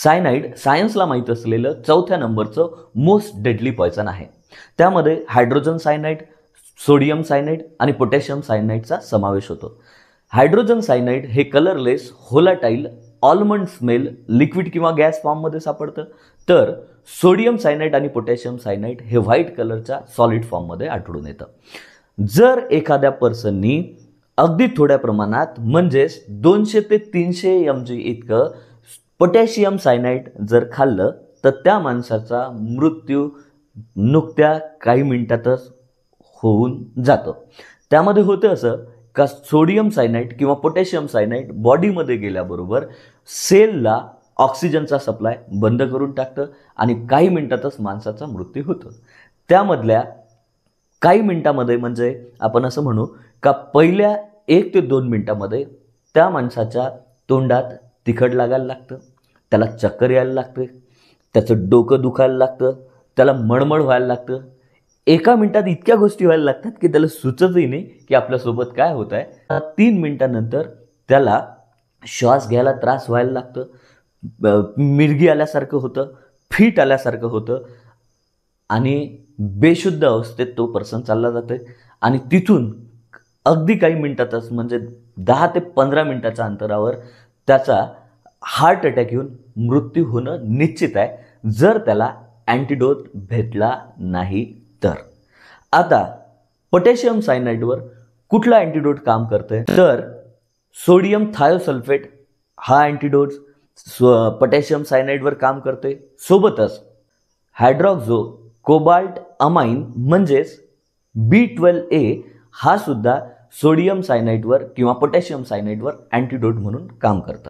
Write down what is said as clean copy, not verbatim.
Cyanide सायन्सला माहीत असलेलं चौथ्या नंबरचं मोस्ट डेडली पॉयझन आहे. त्यामध्ये हायड्रोजन सायनाइड, सोडियम सायनाइड आणि पोटॅशियम सायनाइडचा समावेश होतो. हायड्रोजन सायनाइड हे colourless, volatile, almond smell, liquid किंवा गॅस फॉर्ममध्ये सापडतं, तर सोडियम सायनाइड आणि पोटॅशियम सायनाइड हे व्हाईट कलरच्या सॉलिड फॉर्ममध्ये आढळून येतं. जर एखाद्या पर्सननी अगदी थोड्या प्रमाणात म्हणजेच 200 ते 300 mg इतकं पोटॅशियम सायनाइड जर खाल्लं तर त्या माणसाचा मृत्यू नुकत्या काही मिनिटातच होऊन जातो. त्यामध्ये होतं असं का सोडियम सायनाइड किंवा पोटॅशियम सायनाइड बॉडीमध्ये गेल्याबरोबर सेलला ऑक्सिजनचा सप्लाय बंद करून टाकतं आणि काही मिनिटातच माणसाचा मृत्यू होतो. त्यामधल्या काही मिनिटामध्ये म्हणजे आपण असं म्हणू का पहिल्या 1 ते 2 मिनिटामध्ये त्या माणसाच्या तोंडात तिखट लागायला लागतं, त्याला चक्कर यायला लागते, त्याचं डोकं दुखायला लागतं, त्याला मळमळ व्हायला लागतं. एका मिनिटात इतक्या गोष्टी व्हायला लागतात की त्याला सुचतही नाही की आपल्यासोबत काय होत आहे. 3 मिनिटानंतर त्याला श्वास घ्यायला त्रास व्हायला लागतं, मिरगी आल्यासारखं होतं, फिट आल्यासारखं होतं आणि बेशुद्ध अवस्थेत तो पर्सन चालला जातो आणि तिथून अगदी काही मिनिटातच म्हणजे 10 ते 15 मिनिटाच्या अंतरावर त्याचा हार्ट अटॅक येऊन मृत्यू होणं निश्चित आहे, जर त्याला अँटीडोट भेटला नाही तर. आता पोटॅशियम सायनाइडवर कुठला अँटीडोट काम करतंय तर सोडियम थायोसल्फेट हा अँटीडोट पोटॅशियम सायनाइडवर काम करते. सोबतच हायड्रॉक्झो कोबाल्ट अमाइन म्हणजेच B12A हा सुद्धा सोडियम सायनाइडवर किंवा पोटॅशियम सायनाइडवर अँटीडोट म्हणून काम करतात.